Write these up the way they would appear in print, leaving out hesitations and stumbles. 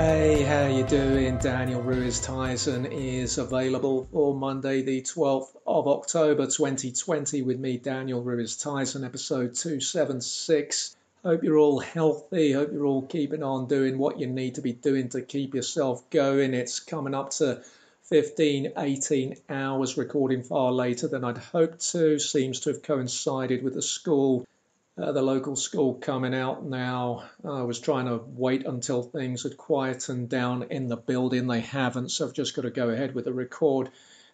Hey, how you doing? Daniel Ruiz Tizon is available for Monday the 12th of October 2020 with me, Daniel Ruiz Tizon, episode 276. Hope you're all healthy, hope you're all keeping on doing what you need to be doing to keep yourself going. It's coming up to 15, 18 hours, recording far later than I'd hoped to. Seems to have coincided with the local school coming out now. I was trying to wait until things had quietened down in the building. They haven't, so I've just got to go ahead with the record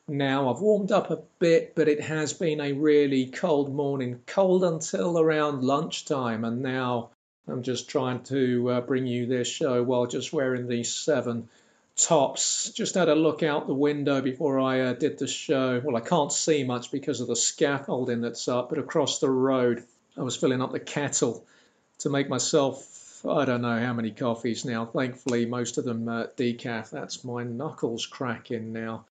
now. I've warmed up a bit, but it has been a really cold morning, cold until around lunchtime, and now I'm just trying to bring you this show while just wearing these 7 tops. Just had a look out the window before I did the show. Well, I can't see much because of the scaffolding that's up, but across the road I was filling up the kettle to make myself, I don't know how many coffees now. Thankfully, most of them decaf. That's my knuckles cracking now.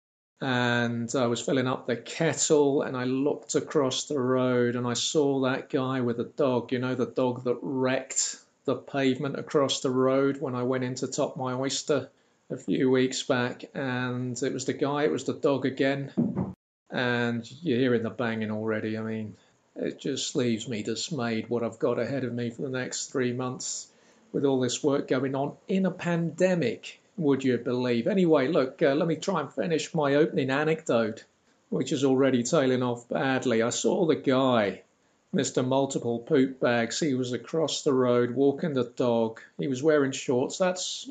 And I was filling up the kettle and I looked across the road and I saw that guy with the dog, you know, the dog that wrecked the pavement across the road when I went in to top my oyster a few weeks back. And it was the dog again. And you're hearing the banging already. I mean, it just leaves me dismayed what I've got ahead of me for the next 3 months with all this work going on in a pandemic, would you believe? Anyway, look, let me try and finish my opening anecdote, which is already tailing off badly. I saw the guy, Mr. Multiple Poop Bags. He was across the road walking the dog. He was wearing shorts. That's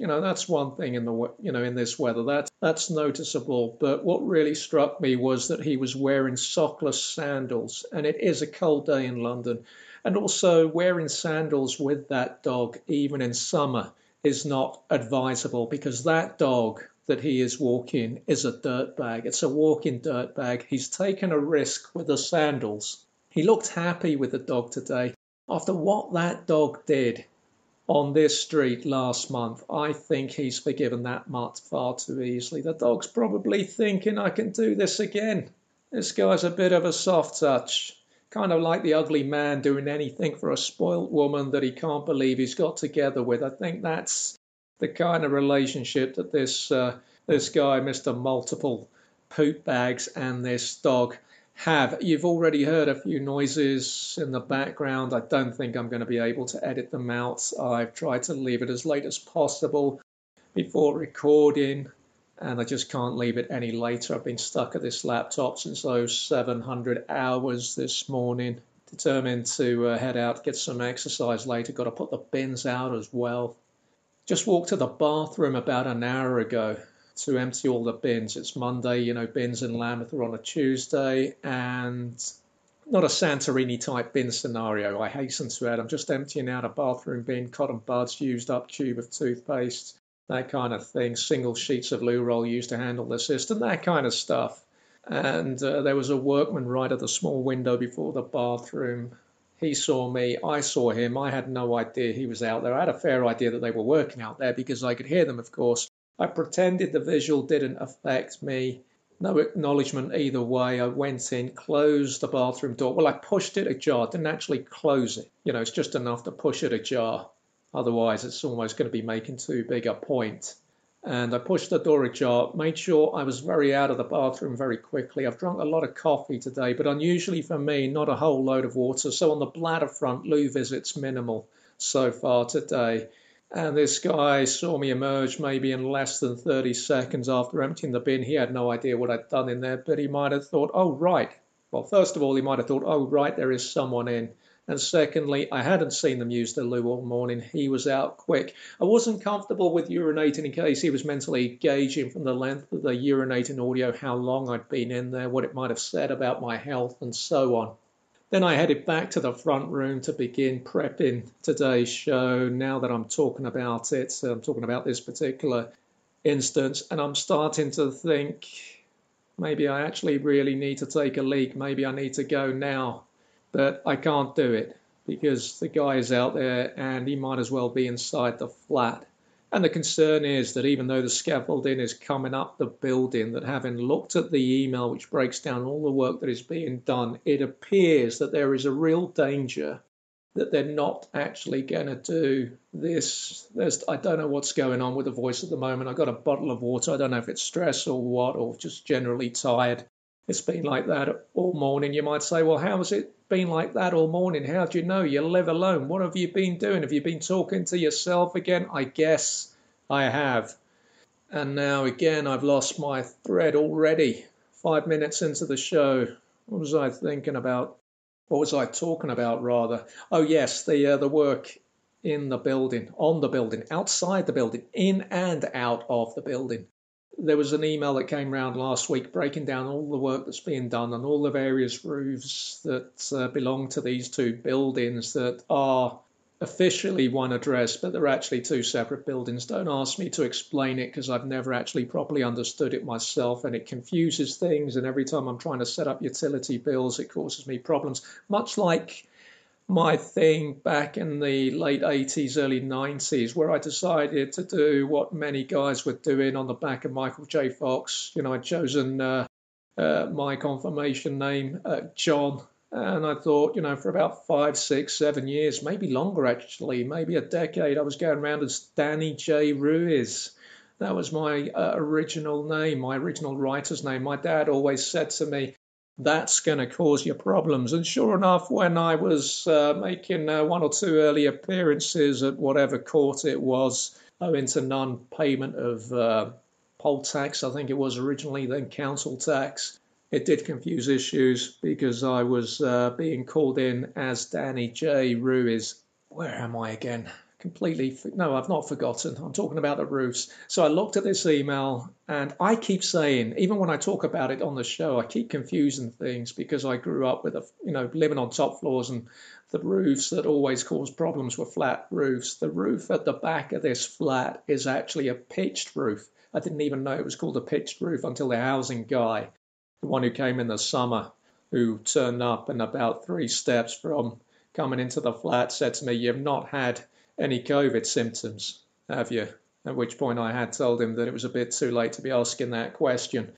one thing in this weather. That's noticeable. But what really struck me was that he was wearing sockless sandals, and it is a cold day in London. And also wearing sandals with that dog, even in summer, is not advisable because that dog that he is walking is a dirtbag. It's a walking dirtbag. He's taken a risk with the sandals. He looked happy with the dog today. After what that dog did on this street last month, I think he's forgiven that mutt far too easily. The dog's probably thinking, I can do this again. This guy's a bit of a soft touch. Kind of like the ugly man doing anything for a spoilt woman that he can't believe he's got together with. I think that's the kind of relationship that this guy, Mr. Multiple Poop Bags, and this dog have. You've already heard a few noises in the background. I don't think I'm going to be able to edit them out. I've tried to leave it as late as possible before recording, and I just can't leave it any later. I've been stuck at this laptop since those 700 hours this morning. Determined to head out, get some exercise later. Got to put the bins out as well. Just walked to the bathroom about an hour ago to empty all the bins. It's Monday, bins in Lambeth are on a Tuesday, and not a Santorini type bin scenario, I hasten to add. I'm just emptying out a bathroom bin, cotton buds, used up tube of toothpaste, that kind of thing, single sheets of loo roll used to handle the system, that kind of stuff. And there was a workman right at the small window before the bathroom. He saw me, I saw him. I had no idea he was out there. I had a fair idea that they were working out there because I could hear them, of course. I pretended the visual didn't affect me. No acknowledgement either way. I went in, closed the bathroom door. Well, I pushed it ajar, didn't actually close it. It's just enough to push it ajar. Otherwise, it's almost going to be making too big a point. And I pushed the door ajar, made sure I was very out of the bathroom very quickly. I've drunk a lot of coffee today, but unusually for me, not a whole load of water. So on the bladder front, loo visits minimal so far today. And this guy saw me emerge maybe in less than 30 seconds after emptying the bin. He had no idea what I'd done in there, but he might have thought, oh, right. Well, first of all, he might have thought, oh, right, there is someone in. And secondly, I hadn't seen them use the loo all morning. He was out quick. I wasn't comfortable with urinating in case he was mentally gauging from the length of the urinating audio how long I'd been in there, what it might have said about my health, and so on. Then I headed back to the front room to begin prepping today's show. Now that I'm talking about it, I'm talking about this particular instance, and I'm starting to think maybe I actually really need to take a leak. Maybe I need to go now, but I can't do it because the guy is out there and he might as well be inside the flat. And the concern is that even though the scaffolding is coming up the building, that having looked at the email which breaks down all the work that is being done, it appears that there is a real danger that they're not actually going to do this. I don't know what's going on with the voice at the moment. I've got a bottle of water. I don't know if it's stress or what, or just generally tired. It's been like that all morning. You might say, well, how has it been like that all morning? How do you know? You live alone. What have you been doing? Have you been talking to yourself again? I guess I have. And now again, I've lost my thread already. 5 minutes into the show. What was I thinking about? What was I talking about, rather? Oh, yes, the work in the building, on the building, outside the building, in and out of the building. There was an email that came round last week breaking down all the work that's being done on all the various roofs that belong to these two buildings that are officially one address, but they're actually two separate buildings. Don't ask me to explain it because I've never actually properly understood it myself, and it confuses things, and every time I'm trying to set up utility bills, it causes me problems. Much like my thing back in the late 80s, early 90s, where I decided to do what many guys were doing on the back of Michael J. Fox. I'd chosen my confirmation name, John. And I thought, for about 5, 6, 7 years, maybe longer actually, maybe a decade, I was going around as Danny J. Ruiz. That was my original name, my original writer's name. My dad always said to me, that's going to cause you problems. And sure enough, when I was making 1 or 2 early appearances at whatever court it was, owing to non-payment of poll tax, I think it was originally, then council tax, it did confuse issues because I was being called in as Danny J. Ruiz. Where am I again? No, I've not forgotten. I'm talking about the roofs. So I looked at this email and I keep saying, even when I talk about it on the show, I keep confusing things because I grew up with, living on top floors, and the roofs that always cause problems were flat roofs. The roof at the back of this flat is actually a pitched roof. I didn't even know it was called a pitched roof until the housing guy, the one who came in the summer, who turned up and about 3 steps from coming into the flat said to me, you've not had any COVID symptoms, have you? At which point I had told him that it was a bit too late to be asking that question.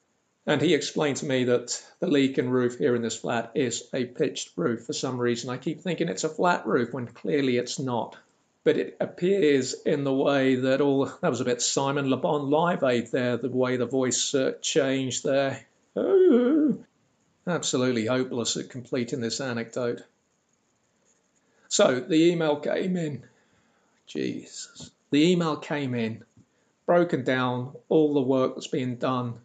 And he explained to me that the leak in roof here in this flat is a pitched roof. For some reason, I keep thinking it's a flat roof when clearly it's not. But it appears in the way that that was a bit Simon Le Bon Live Aid there, the way the voice changed there. Oh, absolutely hopeless at completing this anecdote. So the email came in. Jesus. The email came in, broken down all the work that's being done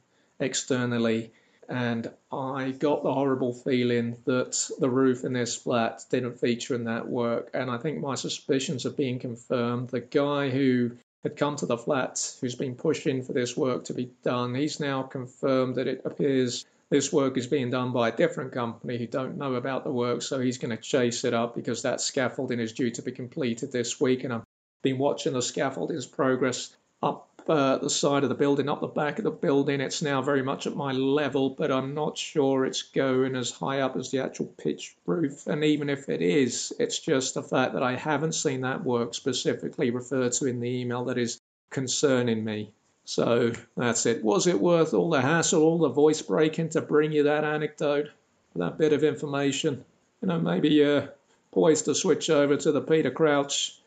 externally, and I got the horrible feeling that the roof in this flat didn't feature in that work, and I think my suspicions are being confirmed. The guy who had come to the flat, who's been pushing for this work to be done, he's now confirmed that it appears this work is being done by a different company who don't know about the work, so he's going to chase it up because that scaffolding is due to be completed this week, and I've been watching the scaffolding's progress up the side of the building, up the back of the building. It's now very much at my level, but I'm not sure it's going as high up as the actual pitched roof, and even if it is, it's just the fact that I haven't seen that work specifically referred to in the email that is concerning me. So that's it. Was it worth all the hassle, all the voice breaking to bring you that anecdote, that bit of information? Maybe you're poised to switch over to the Peter Crouch's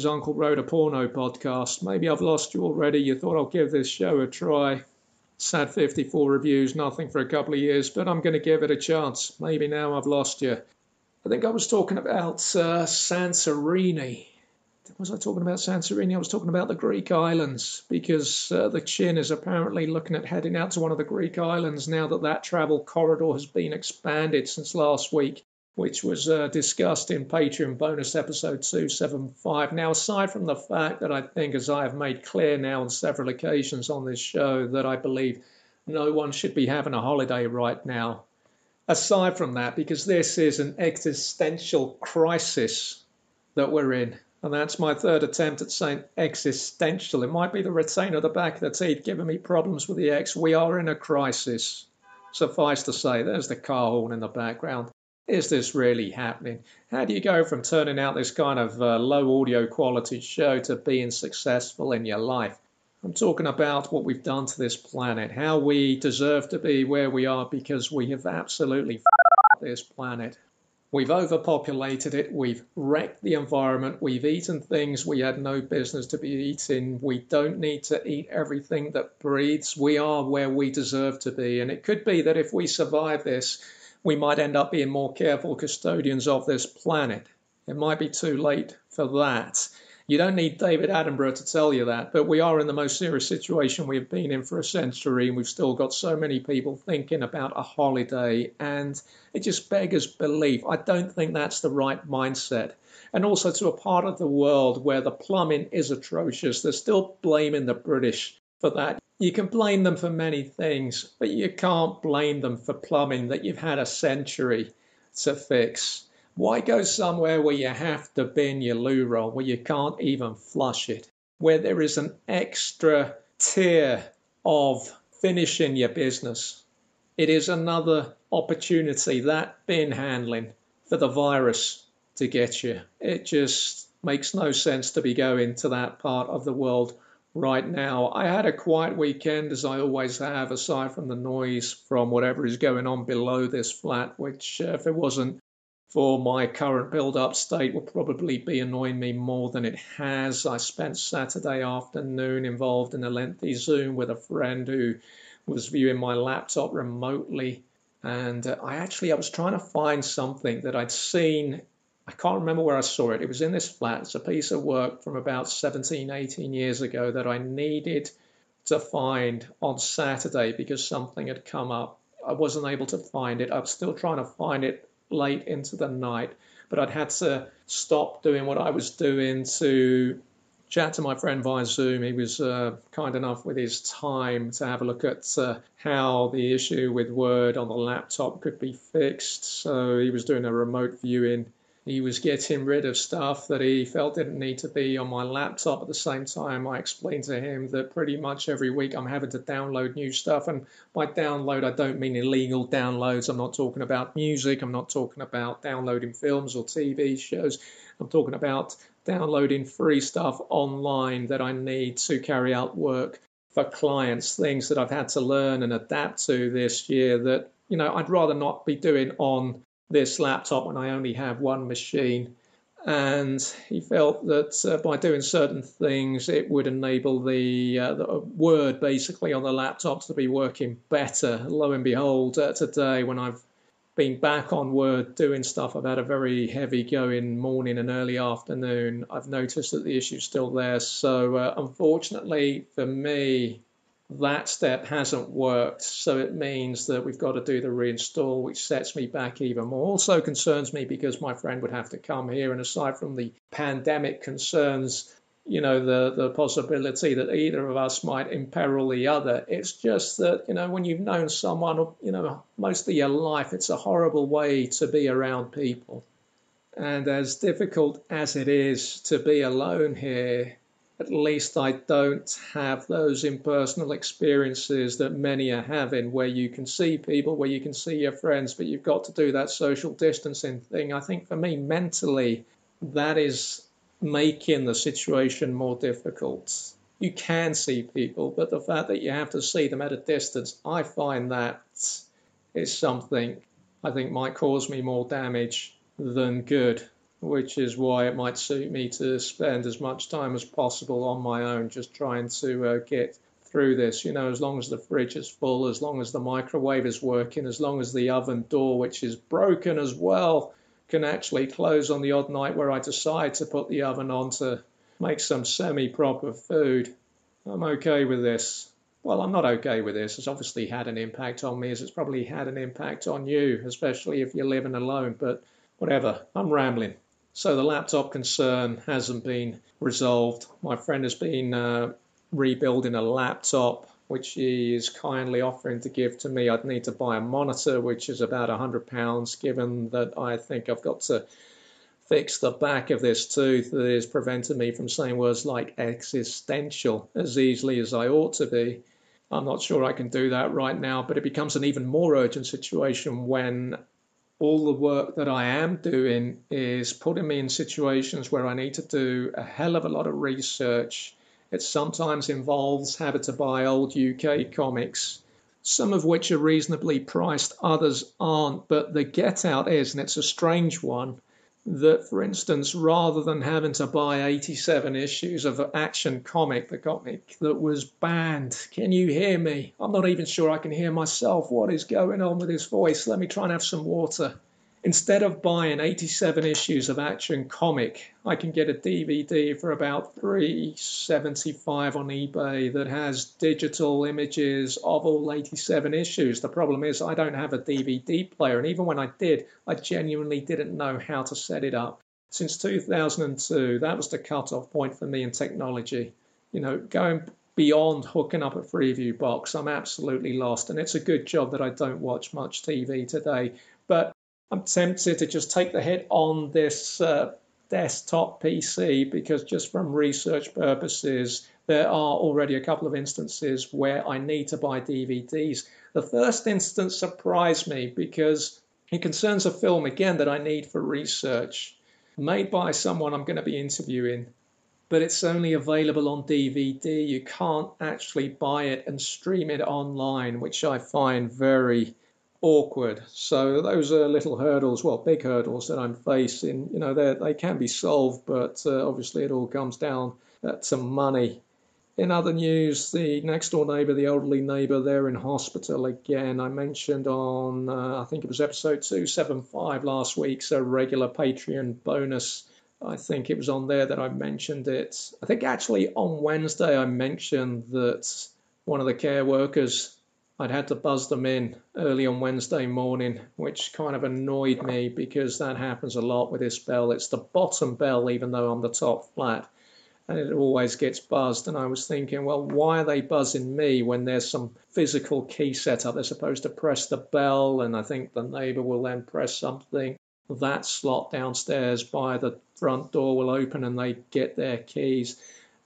Uncle Wrote a Porno podcast. Maybe I've lost you already. You thought I'll give this show a try. It's had 54 reviews, nothing for a couple of years, but I'm going to give it a chance. Maybe now I've lost you. I think I was talking about Santorini. Was I talking about Santorini? I was talking about the Greek islands, because the Chin is apparently looking at heading out to one of the Greek islands now that travel corridor has been expanded since last week, which was discussed in Patreon bonus episode 275. Now, aside from the fact that I think, as I have made clear now on several occasions on this show, that I believe no one should be having a holiday right now, aside from that, because this is an existential crisis that we're in. And that's my third attempt at saying existential. It might be the retainer at the back of the teeth giving me problems with the X. We are in a crisis. Suffice to say, there's the car horn in the background. Is this really happening? How do you go from turning out this kind of low audio quality show to being successful in your life? I'm talking about what we've done to this planet, how we deserve to be where we are because we have absolutely f***ed this planet. We've overpopulated it. We've wrecked the environment. We've eaten things we had no business to be eating. We don't need to eat everything that breathes. We are where we deserve to be. And it could be that if we survive this, we might end up being more careful custodians of this planet. It might be too late for that. You don't need David Attenborough to tell you that, but we are in the most serious situation we've been in for a century, and we've still got so many people thinking about a holiday, and it just beggars belief. I don't think that's the right mindset. And also to a part of the world where the plumbing is atrocious, they're still blaming the British for that. You can blame them for many things, but you can't blame them for plumbing that you've had a century to fix. Why go somewhere where you have to bin your loo roll, where you can't even flush it, where there is an extra tier of finishing your business? It is another opportunity, that bin handling, for the virus to get you. It just makes no sense to be going to that part of the world right now. I had a quiet weekend, as I always have, aside from the noise from whatever is going on below this flat, which if it wasn't for my current build-up state will probably be annoying me more than it has. I spent Saturday afternoon involved in a lengthy Zoom with a friend who was viewing my laptop remotely. And I was trying to find something that I'd seen. I can't remember where I saw it. It was in this flat. It's a piece of work from about 17, 18 years ago that I needed to find on Saturday because something had come up. I wasn't able to find it. I was still trying to find it late into the night, but I'd had to stop doing what I was doing to chat to my friend via Zoom. He was kind enough with his time to have a look at how the issue with Word on the laptop could be fixed. So he was doing a remote viewing. He was getting rid of stuff that he felt didn't need to be on my laptop. At the same time, I explained to him that pretty much every week I'm having to download new stuff. And by download, I don't mean illegal downloads. I'm not talking about music. I'm not talking about downloading films or TV shows. I'm talking about downloading free stuff online that I need to carry out work for clients, things that I've had to learn and adapt to this year that, I'd rather not be doing on this laptop when I only have one machine. And he felt that by doing certain things, it would enable the Word basically on the laptops to be working better. Lo and behold, today when I've been back on Word doing stuff, I've had a very heavy going morning and early afternoon. I've noticed that the issue's still there. So unfortunately for me, that step hasn't worked, so it means that we've got to do the reinstall, which sets me back even more. Also concerns me because my friend would have to come here, and aside from the pandemic concerns, the possibility that either of us might imperil the other, it's just that, when you've known someone, most of your life, it's a horrible way to be around people. And as difficult as it is to be alone here, at least I don't have those impersonal experiences that many are having, where you can see people, where you can see your friends, but you've got to do that social distancing thing. I think for me, mentally, that is making the situation more difficult. You can see people, but the fact that you have to see them at a distance, I find that is something I think might cause me more damage than good, which is why it might suit me to spend as much time as possible on my own, just trying to get through this. As long as the fridge is full, as long as the microwave is working, as long as the oven door, which is broken as well, can actually close on the odd night where I decide to put the oven on to make some semi-proper food, I'm okay with this. Well, I'm not okay with this. It's obviously had an impact on me, as it's probably had an impact on you, especially if you're living alone, but whatever, I'm rambling. So the laptop concern hasn't been resolved. My friend has been rebuilding a laptop, which he is kindly offering to give to me. I'd need to buy a monitor, which is about £100, given that I think I've got to fix the back of this tooth that is preventing me from saying words like existential as easily as I ought to be. I'm not sure I can do that right now, but it becomes an even more urgent situation when all the work that I am doing is putting me in situations where I need to do a hell of a lot of research. It sometimes involves having to buy old UK comics some of which are reasonably priced, others aren't. But the get out is, and it's a strange one, that, for instance, rather than having to buy 87 issues of Action Comic, the comic that was banned, can you hear me? I'm not even sure I can hear myself. What is going on with this voice? Let me try and have some water. Instead of buying 87 issues of Action Comic, I can get a DVD for about $3.75 on eBay that has digital images of all 87 issues. The problem is I don't have a DVD player, and even when I did, I genuinely didn't know how to set it up. Since 2002, that was the cut-off point for me in technology. Going beyond hooking up a Freeview box, I'm absolutely lost, and it's a good job that I don't watch much TV today. But I'm tempted to just take the hit on this desktop PC because just from research purposes, there are already a couple of instances where I need to buy DVDs. The first instance surprised me because it concerns a film, again, that I need for research, made by someone I'm going to be interviewing, but it's only available on DVD. You can't actually buy it and stream it online, which I find very awkward. So those are little hurdles, well, big hurdles that I'm facing. They can be solved, but obviously it all comes down to money. In other news, the next door neighbour, the elderly neighbour, they're in hospital again. I mentioned on, I think it was episode 275 last week, so regular Patreon bonus. I think it was on there that I mentioned it. I think actually on Wednesday I mentioned that one of the care workers, I'd had to buzz them in early on Wednesday morning, which kind of annoyed me because that happens a lot with this bell. It's the bottom bell, even though I'm the top flat, and it always gets buzzed. And I was thinking, well, why are they buzzing me when there's some physical key set up? They're supposed to press the bell, and I think the neighbour will then press something. That slot downstairs by the front door will open and they get their keys.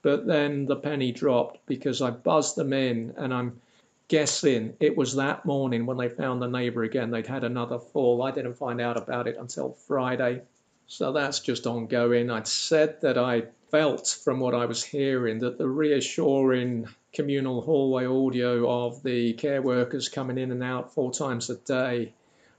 But then the penny dropped because I buzzed them in, and I'm guessing it was that morning when they found the neighbour again. They'd had another fall. I didn't find out about it until Friday. So that's just ongoing. I'd said that I felt from what I was hearing that the reassuring communal hallway audio of the care workers coming in and out 4 times a day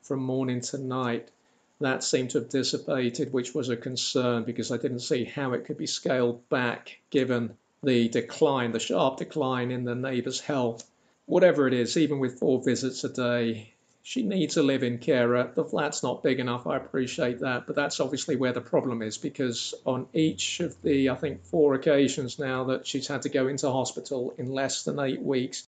from morning to night, that seemed to have dissipated, which was a concern because I didn't see how it could be scaled back given the decline, the sharp decline in the neighbour's health. Whatever it is, even with 4 visits a day, she needs a live-in carer. The flat's not big enough, I appreciate that, but that's obviously where the problem is because on each of the, I think, 4 occasions now that she's had to go into hospital in less than 8 weeks,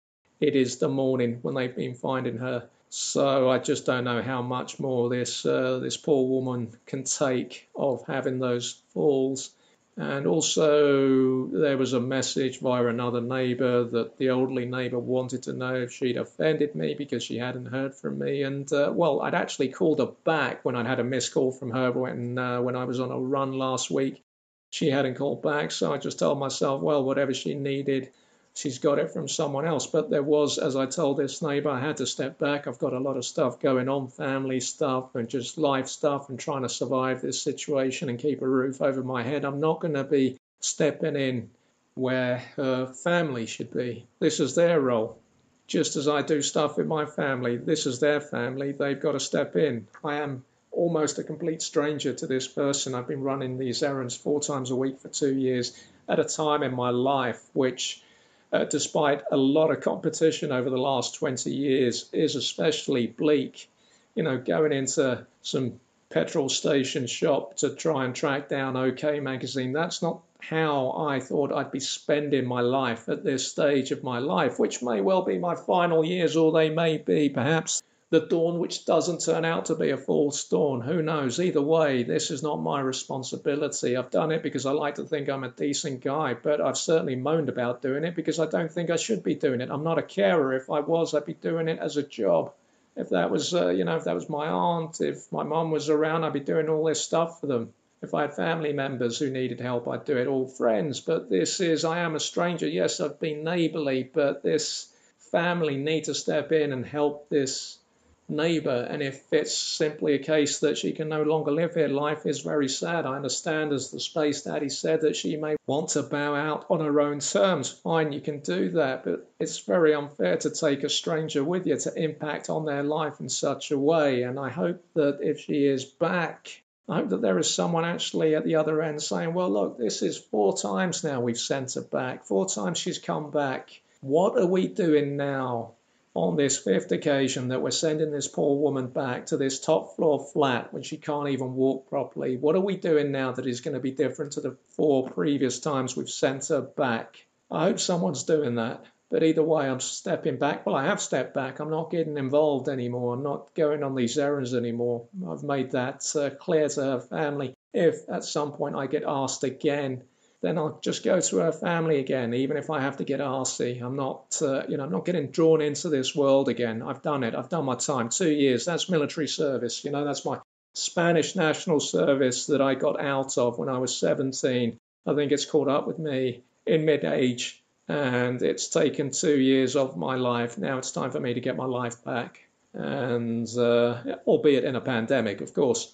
it is the morning when they've been finding her. So I just don't know how much more this poor woman can take of having those falls. And also there was a message via another neighbour that the elderly neighbour wanted to know if she'd offended me because she hadn't heard from me. And, well, I'd actually called her back when I'd had a missed call from her when I was on a run last week. She hadn't called back, so I just told myself, well, whatever she needed, she's got it from someone else. But there was, as I told this neighbour, I had to step back. I've got a lot of stuff going on, family stuff and just life stuff and trying to survive this situation and keep a roof over my head. I'm not going to be stepping in where her family should be. This is their role. Just as I do stuff with my family, this is their family. They've got to step in. I am almost a complete stranger to this person. I've been running these errands 4 times a week for 2 years at a time in my life which, despite a lot of competition over the last 20 years, is especially bleak. Going into some petrol station shop to try and track down OK magazine, that's not how I thought I'd be spending my life at this stage of my life, which may well be my final years, or they may be perhaps the dawn which doesn't turn out to be a false dawn. Who knows? Either way, this is not my responsibility. I've done it because I like to think I'm a decent guy, but I've certainly moaned about doing it because I don't think I should be doing it. I'm not a carer. If I was, I'd be doing it as a job. If that was, if that was my aunt, if my mum was around, I'd be doing all this stuff for them. If I had family members who needed help, I'd do it. All friends. But I am a stranger. Yes, I've been neighbourly, but this family need to step in and help this Neighbour, and if it's simply a case that she can no longer live here, life is very sad. I understand, as the Space Daddy said, that she may want to bow out on her own terms. Fine, you can do that, but it's very unfair to take a stranger with you to impact on their life in such a way. And I hope that if she is back, I hope that there is someone actually at the other end saying, well, look, this is 4 times now we've sent her back. 4 times she's come back. What are we doing now on this 5th occasion that we're sending this poor woman back to this top floor flat when she can't even walk properly? What are we doing now that is going to be different to the 4 previous times we've sent her back? I hope someone's doing that. But either way, I'm stepping back. Well, I have stepped back. I'm not getting involved anymore. I'm not going on these errands anymore. I've made that clear to her family. If at some point I get asked again, then I'll just go to her family again, even if I have to get arsey. I'm not, I'm not getting drawn into this world again. I've done it. I've done my time. 2 years. That's military service. That's my Spanish national service that I got out of when I was 17. I think it's caught up with me in mid-age, and it's taken 2 years of my life. Now it's time for me to get my life back, and albeit in a pandemic, of course.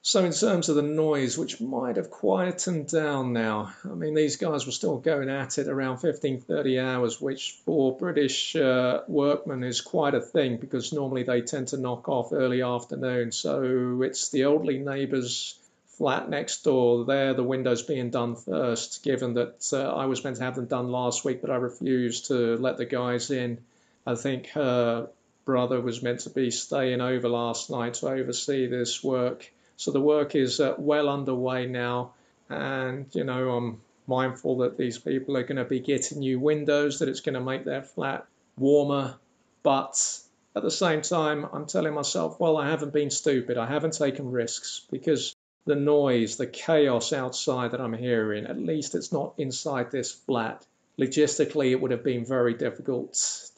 So in terms of the noise, which might have quietened down now, I mean, these guys were still going at it around 15:30 hours, which for British workmen is quite a thing, because normally they tend to knock off early afternoon. So it's the elderly neighbour's flat next door there, the windows being done first, given that I was meant to have them done last week, but I refused to let the guys in. I think her brother was meant to be staying over last night to oversee this work. So the work is well underway now, and, I'm mindful that these people are going to be getting new windows, that it's going to make their flat warmer. But at the same time, I'm telling myself, well, I haven't been stupid. I haven't taken risks, because the noise, the chaos outside that I'm hearing, at least it's not inside this flat. Logistically, it would have been very difficult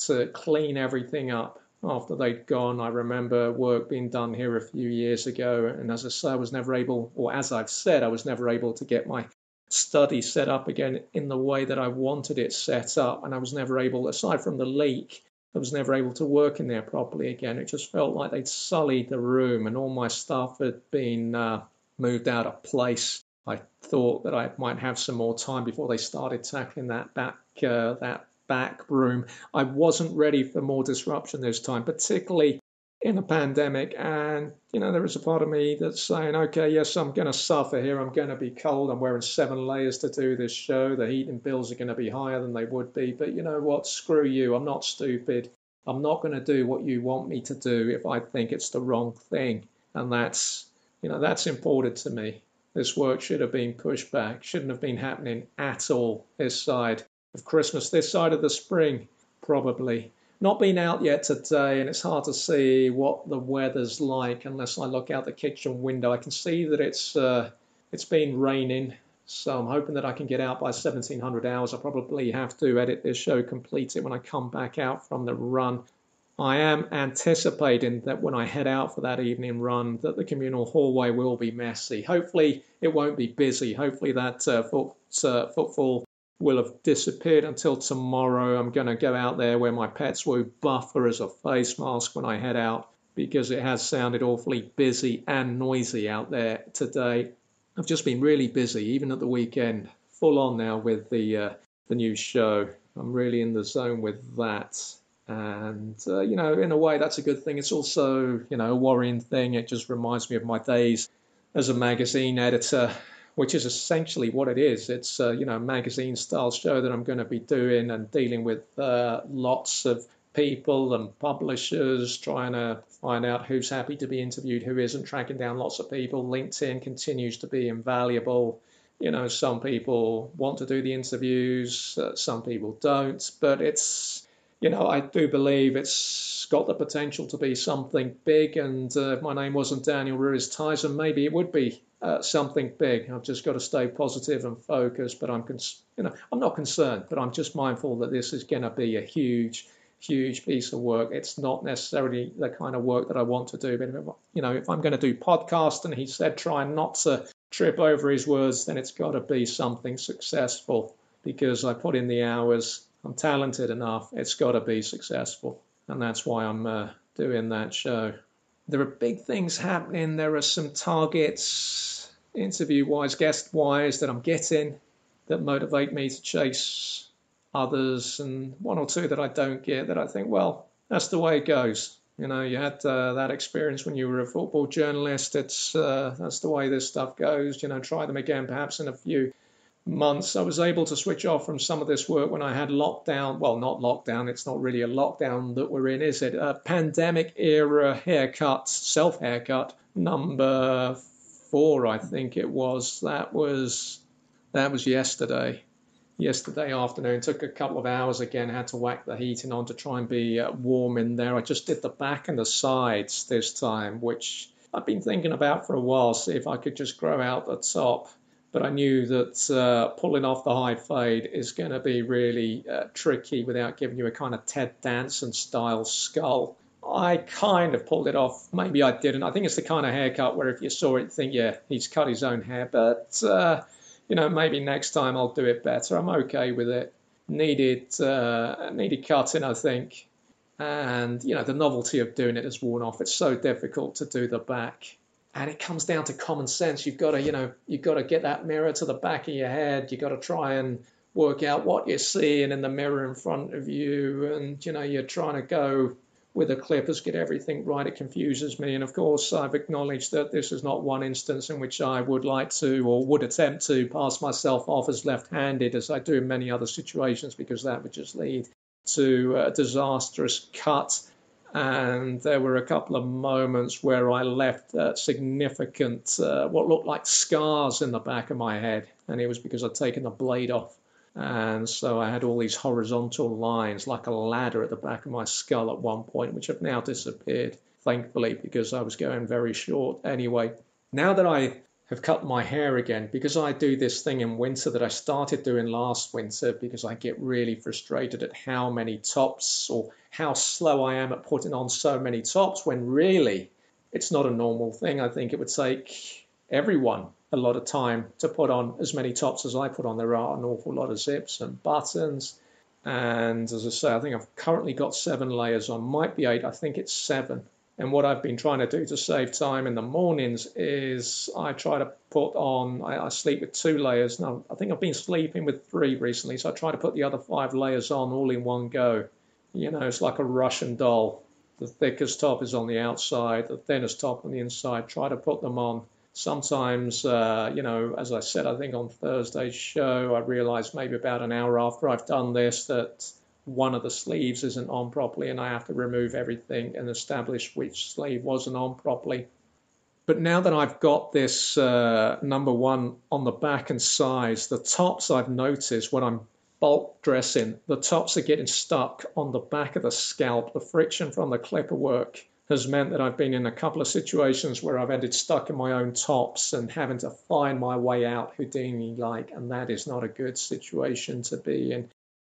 to clean everything up after they'd gone. I remember work being done here a few years ago, and as I say, I was never able, or as I've said, I was never able to get my study set up again in the way that I wanted it set up, and I was never able, aside from the leak, I was never able to work in there properly again. It just felt like they'd sullied the room, and all my stuff had been moved out of place. I thought that I might have some more time before they started tackling that back room. I wasn't ready for more disruption this time, particularly in a pandemic. And, there is a part of me that's saying, okay, yes, I'm going to suffer here. I'm going to be cold. I'm wearing 7 layers to do this show. The heating bills are going to be higher than they would be. But you know what? Screw you. I'm not stupid. I'm not going to do what you want me to do if I think it's the wrong thing. And that's important to me. This work should have been pushed back. Shouldn't have been happening at all this side of Christmas, this side of the spring, probably. Not been out yet today, and it's hard to see what the weather's like unless I look out the kitchen window. I can see that it's been raining, so I'm hoping that I can get out by 1700 hours. I'll probably have to edit this show, complete it when I come back out from the run. I am anticipating that when I head out for that evening run, that the communal hallway will be messy. Hopefully it won't be busy. Hopefully that footfall will have disappeared until tomorrow. I'm going to go out there where my pets will buffer as a face mask when I head out, because it has sounded awfully busy and noisy out there today. I've just been really busy, even at the weekend, full on now with the new show. I'm really in the zone with that. And, in a way, that's a good thing. It's also, a worrying thing. It just reminds me of my days as a magazine editor, which is essentially what it is. It's, a magazine-style show that I'm going to be doing and dealing with lots of people and publishers, trying to find out who's happy to be interviewed, who isn't, tracking down lots of people. LinkedIn continues to be invaluable. Some people want to do the interviews, some people don't, but it's, I do believe it's got the potential to be something big, and if my name wasn't Daniel Ruiz Tizon, maybe it would be something big. I've just got to stay positive and focused, but I'm not concerned, but I'm just mindful that this is going to be a huge piece of work. It's not necessarily the kind of work that I want to do, but if I'm going to do podcast, and he said try not to trip over his words, then it's got to be something successful, because I put in the hours. I'm talented enough. It's got to be successful, and that's why I'm doing that show. There are big things happening. There are some targets, interview-wise, guest-wise, that I'm getting that motivate me to chase others, and one or two that I don't get that I think, well, that's the way it goes. You know, you had that experience when you were a football journalist. That's the way this stuff goes. You know, try them again perhaps in a few months. I was able to switch off from some of this work when I had lockdown. Well, not lockdown. It's not really a lockdown that we're in, is it? A pandemic era haircut, self-haircut, number 4, I think it was. That was yesterday. Yesterday afternoon. Took a couple of hours again. Had to whack the heating on to try and be warm in there. I just did the back and the sides this time, which I've been thinking about for a while, see if I could just grow out the top. But I knew that pulling off the high fade is going to be really tricky without giving you a kind of Ted Danson style skull. I kind of pulled it off. Maybe I didn't. I think it's the kind of haircut where if you saw it, you think, yeah, he's cut his own hair. But maybe next time I'll do it better. I'm okay with it. Needed cutting, I think. And, the novelty of doing it has worn off. It's so difficult to do the back. And it comes down to common sense. You've got to get that mirror to the back of your head. You've got to try and work out what you're seeing in the mirror in front of you. And, you're trying to go with the clippers, get everything right. It confuses me. And, of course, I've acknowledged that this is not one instance in which I would like to or would attempt to pass myself off as left-handed as I do in many other situations, because that would just lead to a disastrous cut. And there were a couple of moments where I left significant, what looked like scars in the back of my head. And it was because I'd taken the blade off. And so I had all these horizontal lines like a ladder at the back of my skull at one point, which have now disappeared, thankfully, because I was going very short anyway. Now that I have cut my hair again, because I do this thing in winter that I started doing last winter, because I get really frustrated at how many tops or how slow I am at putting on so many tops, when really it's not a normal thing. I think it would take everyone a lot of time to put on as many tops as I put on. There are an awful lot of zips and buttons. And as I say, I think I've currently got 7 layers on. Might be 8. I think it's 7. And what I've been trying to do to save time in the mornings is I try to put on, I sleep with 2 layers. Now, I think I've been sleeping with 3 recently, so I try to put the other 5 layers on all in one go. It's like a Russian doll. The thickest top is on the outside, the thinnest top on the inside. Try to put them on. Sometimes, as I said, I think on Thursday's show, I realized maybe about an hour after I've done this that one of the sleeves isn't on properly and I have to remove everything and establish which sleeve wasn't on properly. But now that I've got this number 1 on the back and sides, the tops, I've noticed when I'm bulk dressing, the tops are getting stuck on the back of the scalp. The friction from the clipper work has meant that I've been in a couple of situations where I've ended stuck in my own tops and having to find my way out Houdini-like, and that is not a good situation to be in.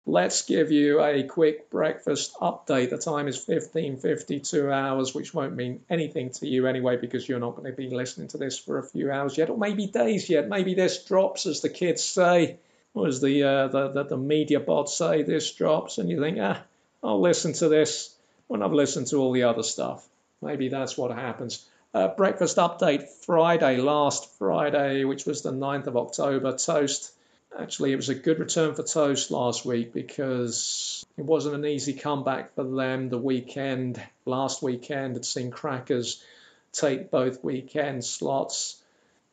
Let's give you a quick breakfast update. The time is 15:52 hours, which won't mean anything to you anyway, because you're not going to be listening to this for a few hours yet, or maybe days yet. Maybe this drops, as the kids say, or as the media bots say, this drops, and you think, I'll listen to this when I've listened to all the other stuff. Maybe that's what happens. Breakfast update last Friday, which was the 9th of October, toast. Actually, it was a good return for toast last week because it wasn't an easy comeback for them. Last weekend, had seen Crackers take both weekend slots.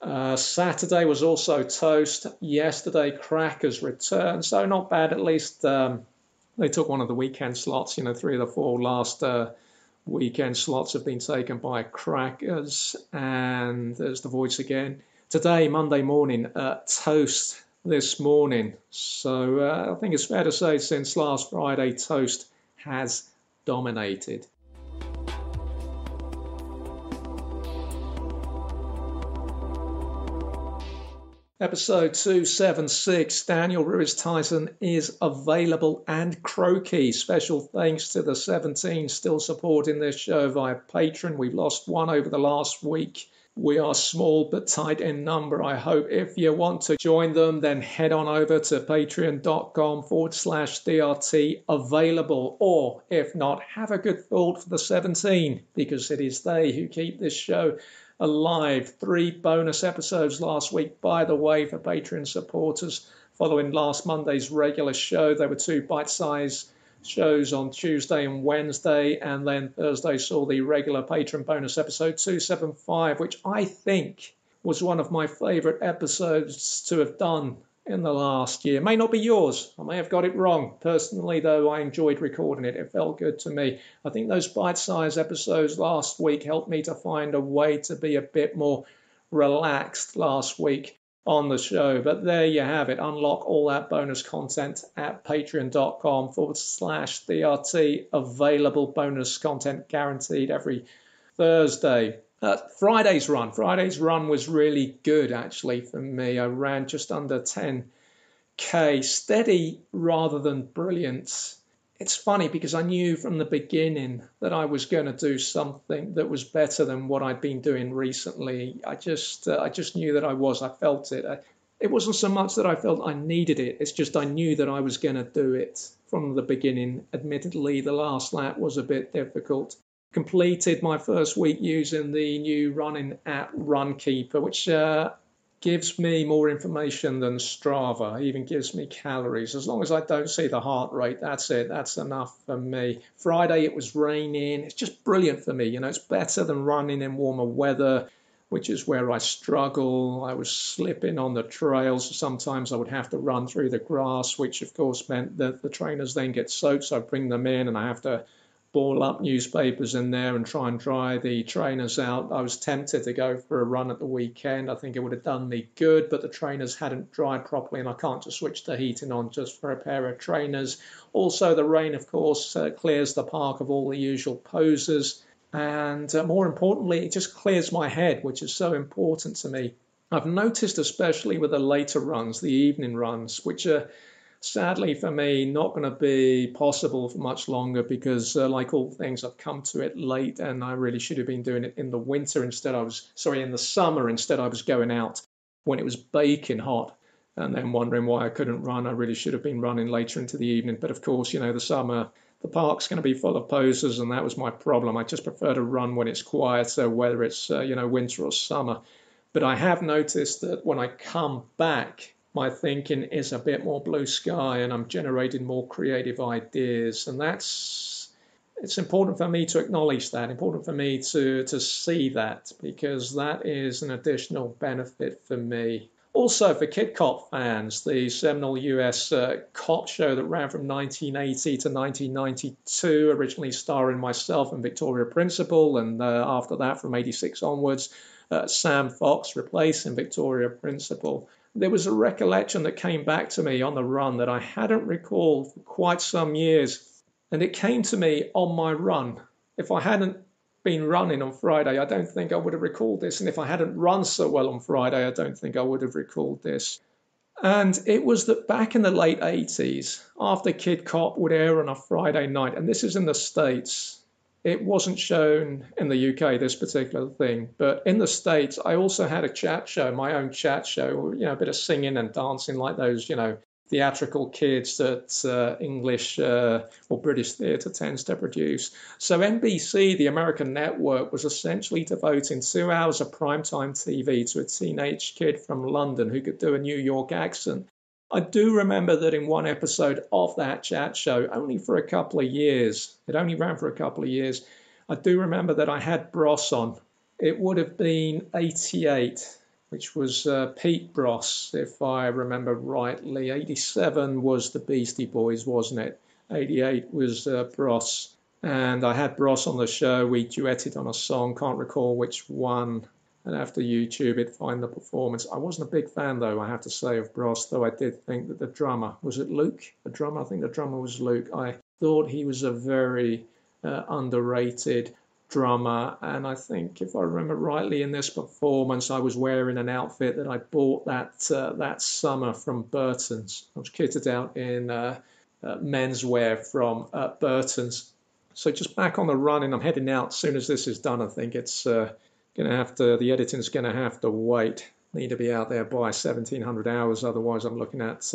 Saturday was also toast. Yesterday, Crackers returned, so not bad. At least they took one of the weekend slots. 3 of the 4 last weekend slots have been taken by Crackers. And there's the voice again. Today, Monday morning, toast this morning. So I think it's fair to say since last Friday, toast has dominated. Episode 276, Daniel Ruiz Tizon is available and croaky. Special thanks to the 17 still supporting this show via Patreon. We've lost 1 over the last week. We are small but tight in number, I hope. If you want to join them, then head on over to patreon.com/DRT available. Or if not, have a good thought for the 17, because it is they who keep this show alive. 3 bonus episodes last week, by the way, for Patreon supporters. Following last Monday's regular show, there were 2 bite-sized shows on Tuesday and Wednesday, and then Thursday saw the regular patron bonus episode 275, which I think was one of my favourite episodes to have done in the last year. May not be yours. I may have got it wrong. Personally, though, I enjoyed recording it. It felt good to me. I think those bite-sized episodes last week helped me to find a way to be a bit more relaxed last week on the show. But there you have it. Unlock all that bonus content at patreon.com/DRT available. Bonus content guaranteed every Thursday. Friday's run was really good, actually, for me. I ran just under 10k, steady rather than brilliant. It's funny because I knew from the beginning that I was going to do something that was better than what I'd been doing recently. I just knew that I was. I felt it. It wasn't so much that I felt I needed it. It's just I knew that I was going to do it from the beginning. Admittedly, the last lap was a bit difficult. Completed my first week using the new running app Runkeeper, which gives me more information than Strava, even gives me calories. As long as I don't see the heart rate, that's it. That's enough for me. Friday, it was raining. It's just brilliant for me. You know, it's better than running in warmer weather, which is where I struggle. I was slipping on the trails. Sometimes I would have to run through the grass, which of course meant that the trainers then get soaked. So I bring them in and I have to ball up newspapers in there and try and dry the trainers out. I was tempted to go for a run at the weekend. I think it would have done me good, but the trainers hadn't dried properly and I can't just switch the heating on just for a pair of trainers. Also, the rain, of course, clears the park of all the usual posers. And more importantly, it just clears my head, which is so important to me. I've noticed, especially with the later runs, the evening runs, which are sadly for me not going to be possible for much longer because like all things, I've come to it late and I really should have been doing it in the winter in the summer instead. I was going out when it was baking hot and then wondering why I couldn't run. I really should have been running later into the evening. But of course, you know, the summer, the park's going to be full of posers and that was my problem. I just prefer to run when it's quieter, whether it's, winter or summer. But I have noticed that when I come back, my thinking is a bit more blue sky and I'm generating more creative ideas. And it's important for me to acknowledge that, important for me to see that, because that is an additional benefit for me. Also for Kid Cop fans, the seminal US cop show that ran from 1980 to 1992, originally starring myself and Victoria Principal, and after that from 86 onwards, Sam Fox replacing Victoria Principal. There was a recollection that came back to me on the run that I hadn't recalled for quite some years, and it came to me on my run. If I hadn't been running on Friday, I don't think I would have recalled this, and if I hadn't run so well on Friday, I don't think I would have recalled this. And it was that back in the late 80s, after Kid Cop would air on a Friday night, and this is in the States, it wasn't shown in the UK, this particular thing, but in the States, I also had a chat show, my own chat show, a bit of singing and dancing like those, theatrical kids that English or British theatre tends to produce. So NBC, the American network, was essentially devoting 2 hours of primetime TV to a teenage kid from London who could do a New York accent. I do remember that in one episode of that chat show, only for a couple of years, it only ran for a couple of years, I do remember that I had Bros on. It would have been 88, which was Pete Bros, if I remember rightly. 87 was the Beastie Boys, wasn't it? 88 was Bros. And I had Bros on the show. We duetted on a song, can't recall which one. And after YouTube it, find the performance. I wasn't a big fan, though, I have to say, of Bros, though I did think that the drummer, was it Luke? The drummer? I think the drummer was Luke. I thought he was a very underrated drummer, and I think, if I remember rightly, in this performance, I was wearing an outfit that I bought that summer from Burton's. I was kitted out in menswear from Burton's. So just back on the running, I'm heading out as soon as this is done. I think it's going The editing's gonna have to wait. Need to be out there by 1700 hours, otherwise I'm looking at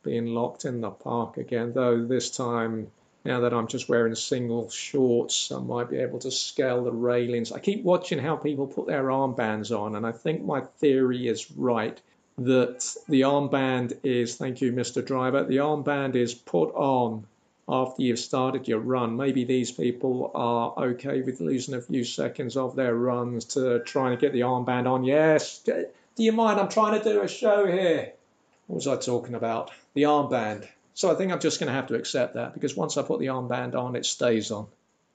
being locked in the park again. Though this time, now that I'm just wearing single shorts, I might be able to scale the railings. I keep watching how people put their armbands on, and I think my theory is right, that the armband is, thank you, Mr. Driver, the armband is put on after you've started your run. Maybe these people are okay with losing a few seconds of their runs to trying to get the armband on. Yes, do you mind? I'm trying to do a show here. What was I talking about? The armband. So I think I'm just going to have to accept that, because once I put the armband on, it stays on.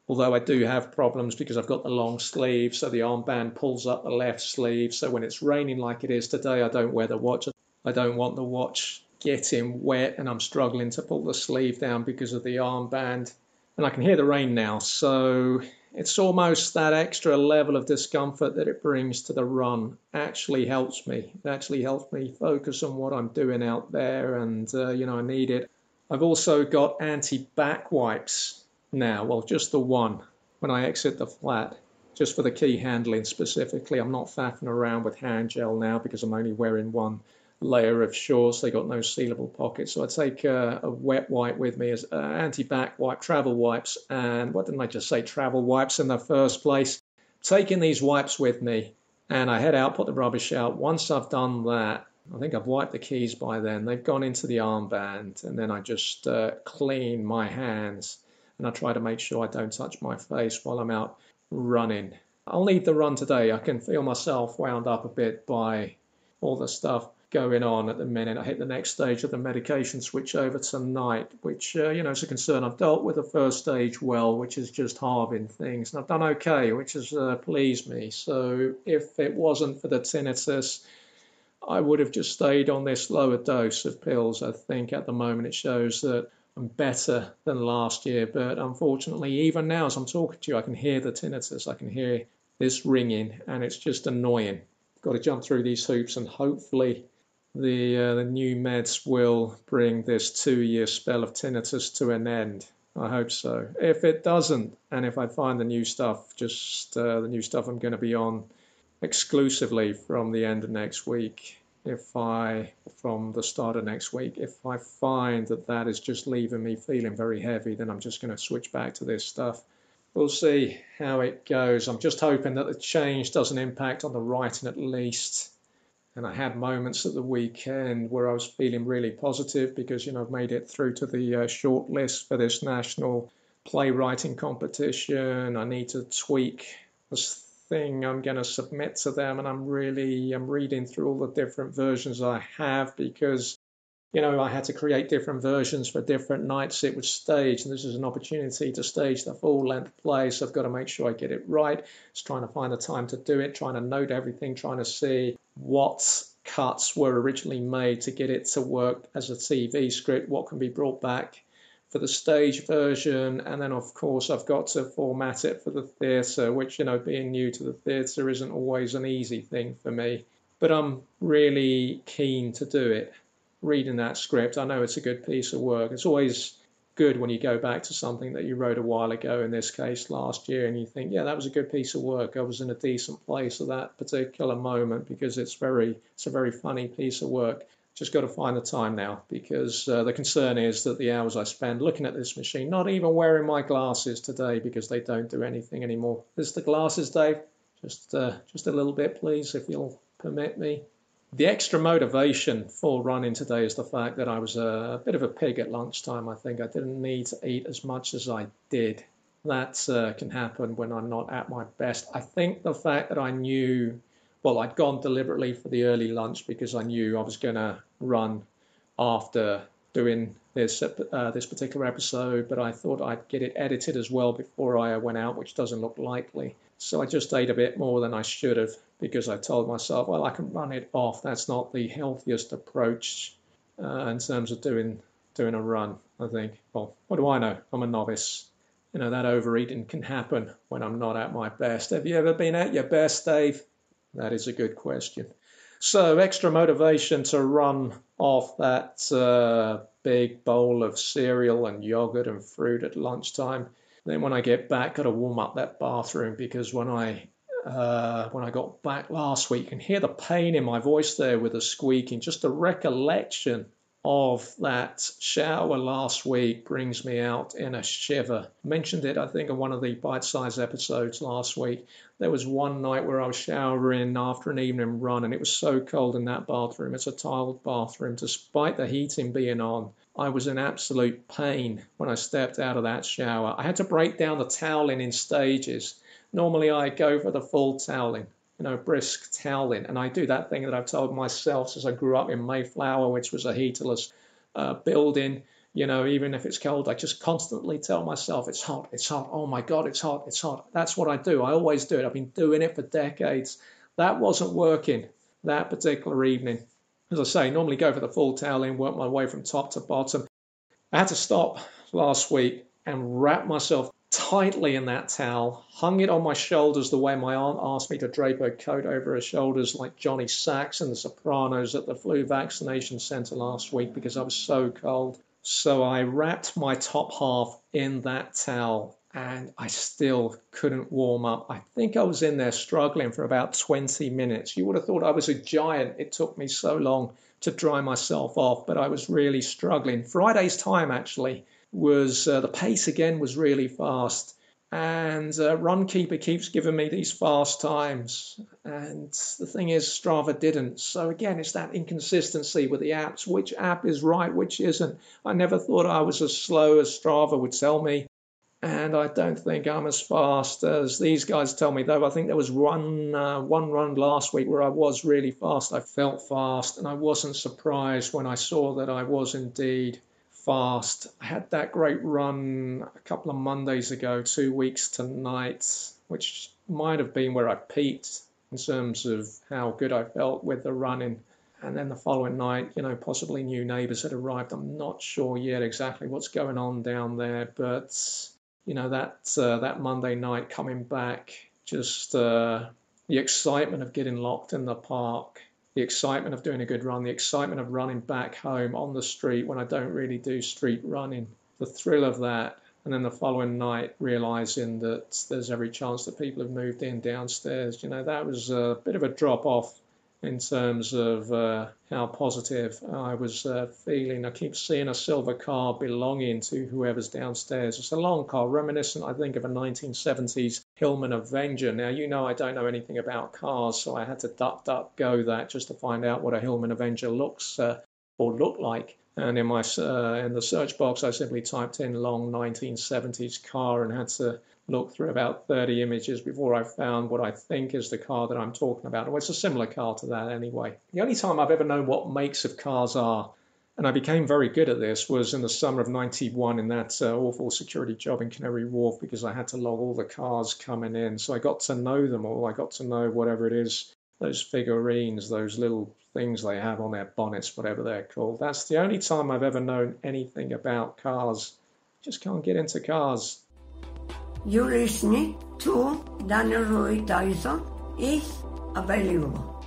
Although I do have problems because I've got the long sleeve, so the armband pulls up the left sleeve. So when it's raining like it is today, I don't wear the watch. I don't want the watch getting wet, and I'm struggling to pull the sleeve down because of the armband. And I can hear the rain now, so it's almost that extra level of discomfort that it brings to the run actually helps me. It actually helps me focus on what I'm doing out there, and I need it. I've also got anti-back wipes now. Well, just the one when I exit the flat, just for the key handling specifically. I'm not faffing around with hand gel now because I'm only wearing one layer of shorts. They got no sealable pockets, so I take a wet wipe with me as anti-back wipe, travel wipes. And what didn't I just say, travel wipes in the first place? Taking these wipes with me, and I head out, put the rubbish out. Once I've done that, I think I've wiped the keys by then. They've gone into the armband, and then I just clean my hands, and I try to make sure I don't touch my face while I'm out running. I'll need the run today. I can feel myself wound up a bit by all the stuff going on at the minute. I hit the next stage of the medication switch over tonight, which, is a concern. I've dealt with the first stage well, which is just halving things, and I've done okay, which has pleased me. So if it wasn't for the tinnitus, I would have just stayed on this lower dose of pills. I think at the moment it shows that I'm better than last year, but unfortunately, even now as I'm talking to you, I can hear the tinnitus. I can hear this ringing, and it's just annoying. Got to jump through these hoops, and hopefully the new meds will bring this 2-year spell of tinnitus to an end. I hope so. If it doesn't, and if I find the new stuff, just the new stuff I'm going to be on exclusively from the end of next week, from the start of next week, if I find that is just leaving me feeling very heavy, then I'm just going to switch back to this stuff. We'll see how it goes. I'm just hoping that the change doesn't impact on the writing at least. And I had moments at the weekend where I was feeling really positive because, I've made it through to the short list for this national playwriting competition. I need to tweak this thing I'm going to submit to them, and I'm reading through all the different versions I have because, I had to create different versions for different nights it was staged, and this is an opportunity to stage the full-length play, so I've got to make sure I get it right. Just trying to find the time to do it, trying to note everything, trying to see what cuts were originally made to get it to work as a TV script, what can be brought back for the stage version, and then of course I've got to format it for the theatre, which, being new to the theatre isn't always an easy thing for me, but I'm really keen to do it. Reading that script, I know it's a good piece of work. It's always good when you go back to something that you wrote a while ago, in this case last year, and you think, yeah, that was a good piece of work. I was in a decent place at that particular moment, because it's a very funny piece of work. Just got to find the time now, because the concern is that the hours I spend looking at this machine, not even wearing my glasses today because they don't do anything anymore. Is the glasses, Dave? Just a little bit, please, if you'll permit me. The extra motivation for running today is the fact that I was a bit of a pig at lunchtime. I think I didn't need to eat as much as I did. That can happen when I'm not at my best. I think the fact that I knew, I'd gone deliberately for the early lunch because I knew I was going to run after doing this particular episode, but I thought I'd get it edited as well before I went out, which doesn't look likely. So I just ate a bit more than I should have, because I told myself, I can run it off. That's not the healthiest approach in terms of doing a run, I think. Well, what do I know? I'm a novice. That overeating can happen when I'm not at my best. Have you ever been at your best, Dave? That is a good question. So extra motivation to run off that big bowl of cereal and yogurt and fruit at lunchtime. Then when I get back, got to warm up that bathroom, because when I when I got back last week. You can hear the pain in my voice there with the squeaking. Just the recollection of that shower last week brings me out in a shiver. I mentioned it, I think, in one of the bite-sized episodes last week. There was one night where I was showering after an evening run, and it was so cold in that bathroom. It's a tiled bathroom. Despite the heating being on, I was in absolute pain when I stepped out of that shower. I had to break down the toweling in stages. Normally I go for the full toweling, brisk toweling. And I do that thing that I've told myself since I grew up in Mayflower, which was a heaterless building. Even if it's cold, I just constantly tell myself, it's hot, oh my God, it's hot. That's what I do. I always do it. I've been doing it for decades. That wasn't working that particular evening. As I say, normally go for the full toweling, work my way from top to bottom. I had to stop last week and wrap myself tightly in that towel, hung it on my shoulders the way my aunt asked me to drape her coat over her shoulders like Johnny Sacks in The Sopranos at the flu vaccination centre last week because I was so cold. So I wrapped my top half in that towel and I still couldn't warm up. I think I was in there struggling for about 20 minutes. You would have thought I was a giant. It took me so long to dry myself off, but I was really struggling. Friday's time, actually, was the pace again was really fast. And Runkeeper keeps giving me these fast times. And the thing is, Strava didn't. So again, it's that inconsistency with the apps. Which app is right, which isn't? I never thought I was as slow as Strava would tell me. And I don't think I'm as fast as these guys tell me, though. I think there was one run last week where I was really fast. I felt fast, and I wasn't surprised when I saw that I was indeed fast. I had that great run a couple of Mondays ago, 2 weeks tonight, which might have been where I peaked in terms of how good I felt with the running. And then the following night, possibly new neighbours had arrived. I'm not sure yet exactly what's going on down there, but that Monday night coming back, just the excitement of getting locked in the park, the excitement of doing a good run, the excitement of running back home on the street when I don't really do street running, the thrill of that. And then the following night, realising that there's every chance that people have moved in downstairs. That was a bit of a drop off in terms of how positive I was feeling. I keep seeing a silver car belonging to whoever's downstairs. It's a long car, reminiscent, I think, of a 1970s Hillman Avenger. Now, I don't know anything about cars, so I had to go that just to find out what a Hillman Avenger looks or looked like. And in the search box, I simply typed in long 1970s car and had to look through about 30 images before I found what I think is the car that I'm talking about. Well, it's a similar car to that anyway. The only time I've ever known what makes of cars are, and I became very good at this, was in the summer of 91 in that awful security job in Canary Wharf because I had to log all the cars coming in. So I got to know them all. I got to know whatever it is, those figurines, those little things they have on their bonnets, whatever they're called. That's the only time I've ever known anything about cars. Just can't get into cars. You're listening to Daniel Ruiz Tizon is available.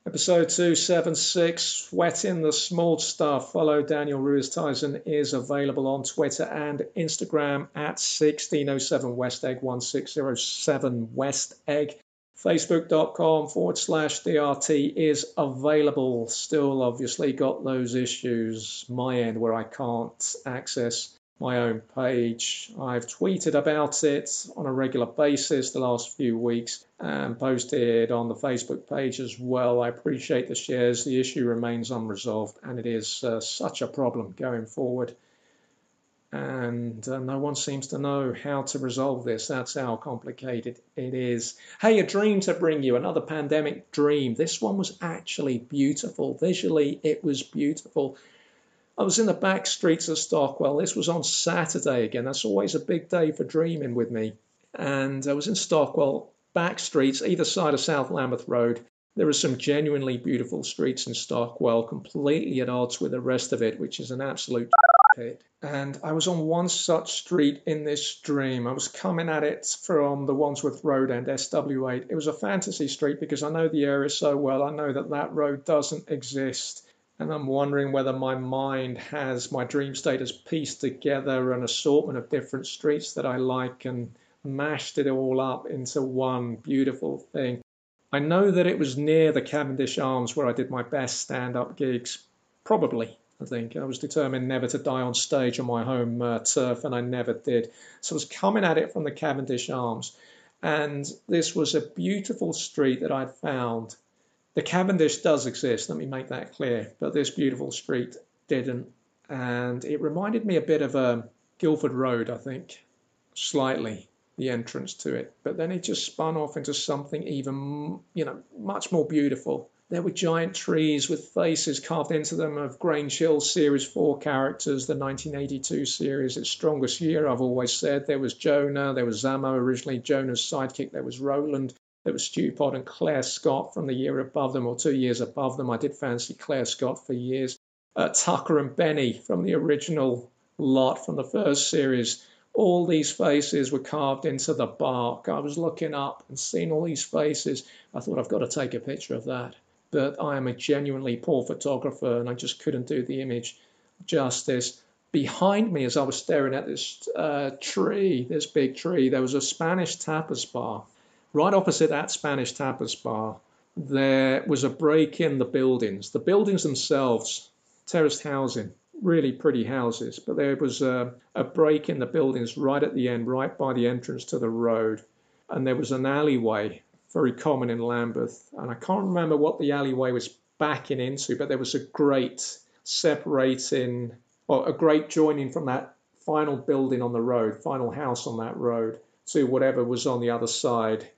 Episode 276, Sweating the Small Stuff. Follow Daniel Ruiz Tizon is available on Twitter and Instagram at 1607 West Egg, 1607 West Egg. Facebook.com/DRT is available. Still obviously got those issues my end where I can't access my own page. I've tweeted about it on a regular basis the last few weeks and posted on the Facebook page as well. I appreciate the shares. The issue remains unresolved and it is such a problem going forward. And no one seems to know how to resolve this. That's how complicated it is. Hey, a dream to bring you, another pandemic dream. This one was actually beautiful. Visually, it was beautiful. I was in the back streets of Stockwell. This was on Saturday again. That's always a big day for dreaming with me. And I was in Stockwell, back streets, either side of South Lambeth Road. There are some genuinely beautiful streets in Stockwell, completely at odds with the rest of it, which is an absolute pit. And I was on one such street in this dream. I was coming at it from the Wandsworth Road and SW8. It was a fantasy street because I know the area so well. I know that that road doesn't exist. And I'm wondering whether my mind has my dream state has pieced together an assortment of different streets that I like and mashed it all up into one beautiful thing. I know that it was near the Cavendish Arms where I did my best stand-up gigs. Probably, I think. I was determined never to die on stage on my home turf, and I never did. So I was coming at it from the Cavendish Arms. And this was a beautiful street that I'd found. The Cavendish does exist, let me make that clear, but this beautiful street didn't. And it reminded me a bit of Guildford Road, I think, slightly, the entrance to it. But then it just spun off into something even, much more beautiful. There were giant trees with faces carved into them of Grange Hill Series 4 characters, the 1982 series, its strongest year, I've always said. There was Jonah, there was Zamo, originally Jonah's sidekick, there was Roland, there was Stewpod and Claire Scott from the year above them, or 2 years above them. I did fancy Claire Scott for years. Tucker and Benny from the original lot from the first series. All these faces were carved into the bark. I was looking up and seeing all these faces. I thought, I've got to take a picture of that. But I am a genuinely poor photographer, and I just couldn't do the image justice. Behind me, as I was staring at this tree, this big tree, there was a Spanish tapas bar. Right opposite that Spanish tapas bar, there was a break in the buildings. The buildings themselves, terraced housing, really pretty houses, but there was a break in the buildings right at the end, right by the entrance to the road. And there was an alleyway, very common in Lambeth. And I can't remember what the alleyway was backing into, but there was a grate separating, or a grate joining from that final building on the road, final house on that road, to whatever was on the other side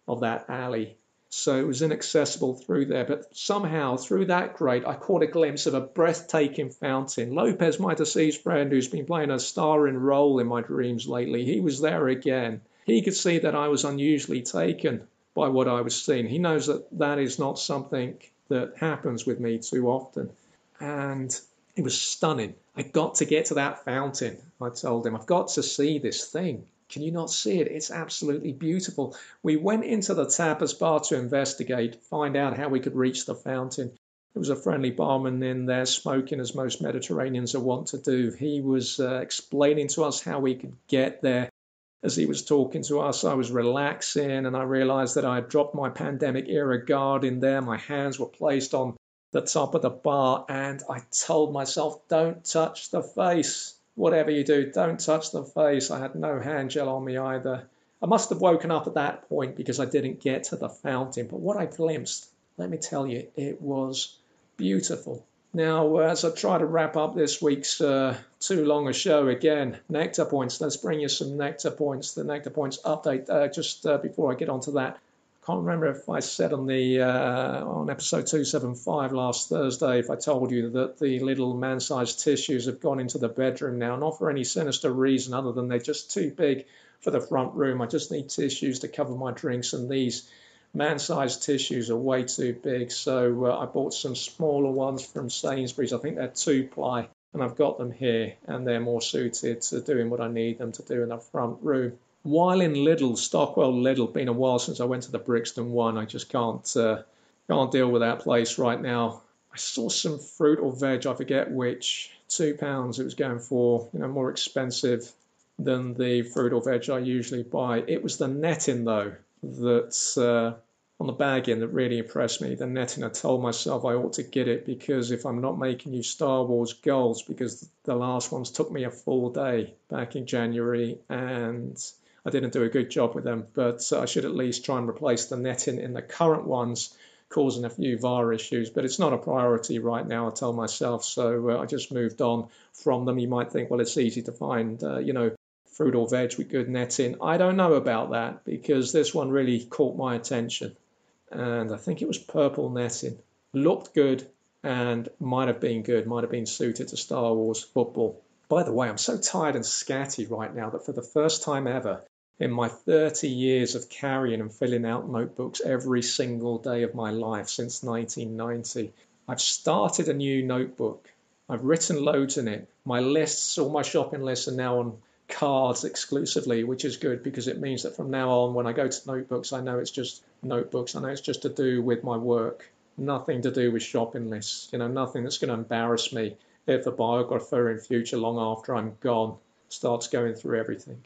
of that alley. So it was inaccessible through there. But somehow, through that grate, I caught a glimpse of a breathtaking fountain. Lopez, my deceased friend, who's been playing a starring role in my dreams lately, he was there again. He could see that I was unusually taken by what I was seeing. He knows that that is not something that happens with me too often. And it was stunning. I got to get to that fountain, I told him. I've got to see this thing. Can you not see it? It's absolutely beautiful. We went into the tapas bar to investigate, find out how we could reach the fountain. There was a friendly barman in there smoking, as most Mediterraneans are wont to do. He was explaining to us how we could get there. As he was talking to us, I was relaxing, and I realized that I had dropped my pandemic-era guard in there. My hands were placed on the top of the bar, and I told myself, don't touch the face. Whatever you do, don't touch the face. I had no hand gel on me either. I must have woken up at that point because I didn't get to the fountain. But what I glimpsed, let me tell you, it was beautiful. Now, as I try to wrap up this week's too long a show again, Nectar Points. Let's bring you some Nectar Points. The Nectar Points update, just before I get onto that. I can't remember if I said on episode 275 last Thursday, if I told you that the little man-sized tissues have gone into the bedroom now, not for any sinister reason other than they're just too big for the front room. I just need tissues to cover my drinks, and these man-sized tissues are way too big. So I bought some smaller ones from Sainsbury's. I think they're 2-ply, and I've got them here, and they're more suited to doing what I need them to do in the front room. While in Lidl, Stockwell Lidl, been a while since I went to the Brixton one. I just can't deal with that place right now. I saw some fruit or veg, I forget which, £2 it was going for, more expensive than the fruit or veg I usually buy. It was the netting though that's on the bagging that really impressed me. The netting, I told myself I ought to get it because if I'm not making you Star Wars goals, because the last ones took me a full day back in January and I didn't do a good job with them, but I should at least try and replace the netting in the current ones, causing a few VAR issues. But it's not a priority right now, I tell myself, so I just moved on from them. You might think, well, it's easy to find, fruit or veg with good netting. I don't know about that because this one really caught my attention. And I think it was purple netting. Looked good and might have been good, might have been suited to Star Wars football. By the way, I'm so tired and scatty right now that for the first time ever in my 30 years of carrying and filling out notebooks every single day of my life since 1990, I've started a new notebook. I've written loads in it. My lists, all my shopping lists are now on cards exclusively, which is good because it means that from now on, when I go to notebooks, I know it's just notebooks. I know it's just to do with my work, nothing to do with shopping lists, nothing that's going to embarrass me if a biographer in future, long after I'm gone, starts going through everything.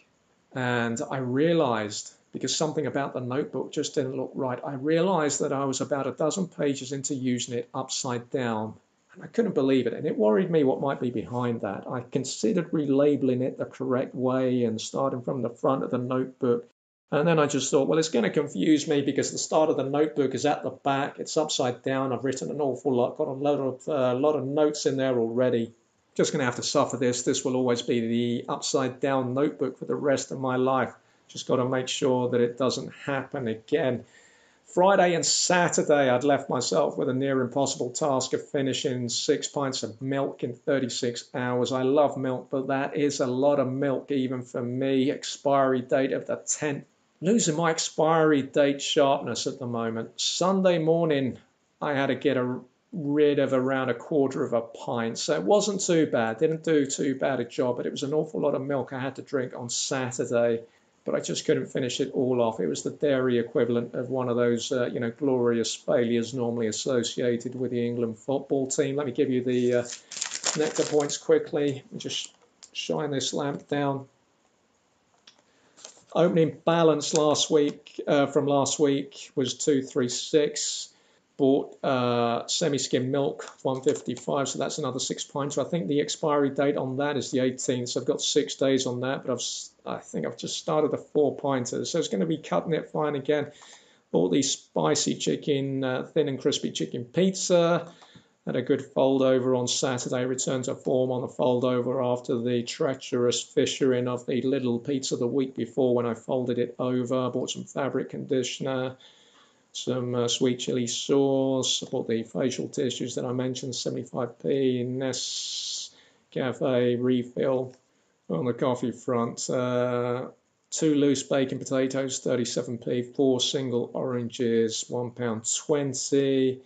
And I realized, because something about the notebook just didn't look right, I realized that I was about a dozen pages into using it upside down. And I couldn't believe it. And it worried me what might be behind that. I considered relabeling it the correct way and starting from the front of the notebook. And then I just thought, well, it's going to confuse me because the start of the notebook is at the back. It's upside down. I've written an awful lot, got a lot of notes in there already. Just going to have to suffer this. This will always be the upside down notebook for the rest of my life. Just got to make sure that it doesn't happen again. Friday and Saturday, I'd left myself with a near impossible task of finishing 6 pints of milk in 36 hours. I love milk, but that is a lot of milk even for me. Expiry date of the 10th. Losing my expiry date sharpness at the moment. Sunday morning, I had to get rid of around a quarter of a pint. So it wasn't too bad. Didn't do too bad a job, but it was an awful lot of milk I had to drink on Saturday. But I just couldn't finish it all off. It was the dairy equivalent of one of those, glorious failures normally associated with the England football team. Let me give you the Nectar Points quickly. Just shine this lamp down. Opening balance from last week was 236. Bought semi-skim milk, 155, so that's another 6 pints. I think the expiry date on that is the 18th, so I've got 6 days on that, but I think I've just started a 4-pinter, so it's going to be cutting it fine again. Bought the spicy chicken, thin and crispy chicken pizza. Had a good fold over on Saturday, returned to form on the fold over after the treacherous fissuring of the little pizza the week before when I folded it over. Bought some fabric conditioner, some sweet chili sauce. I bought the facial tissues that I mentioned, 75p, Nescafe refill on the coffee front. 2 loose bacon potatoes, 37p, 4 single oranges, £1.20.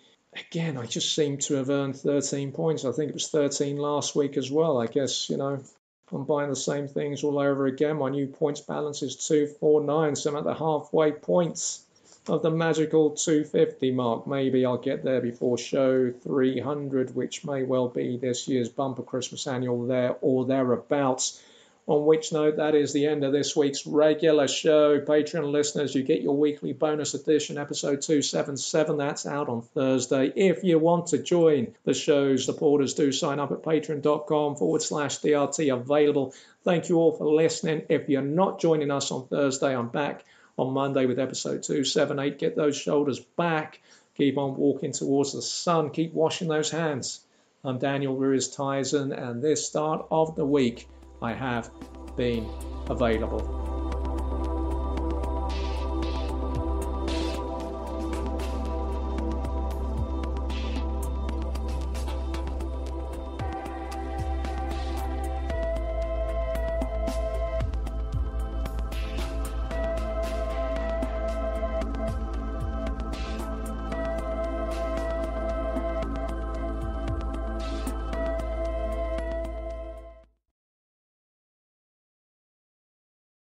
Again, I just seem to have earned 13 points. I think it was 13 last week as well. I guess, I'm buying the same things all over again. My new points balance is 249, so I'm at the halfway points of the magical 250 mark. Maybe I'll get there before show 300, which may well be this year's bumper Christmas annual there or thereabouts. On which note, that is the end of this week's regular show. Patreon listeners, you get your weekly bonus edition, episode 277. That's out on Thursday. If you want to join the show's supporters, do sign up at patreon.com/DRT available. Thank you all for listening. If you're not joining us on Thursday, I'm back on Monday with episode 278. Get those shoulders back. Keep on walking towards the sun. Keep washing those hands. I'm Daniel Ruiz Tizon, and this start of the week, I have been available.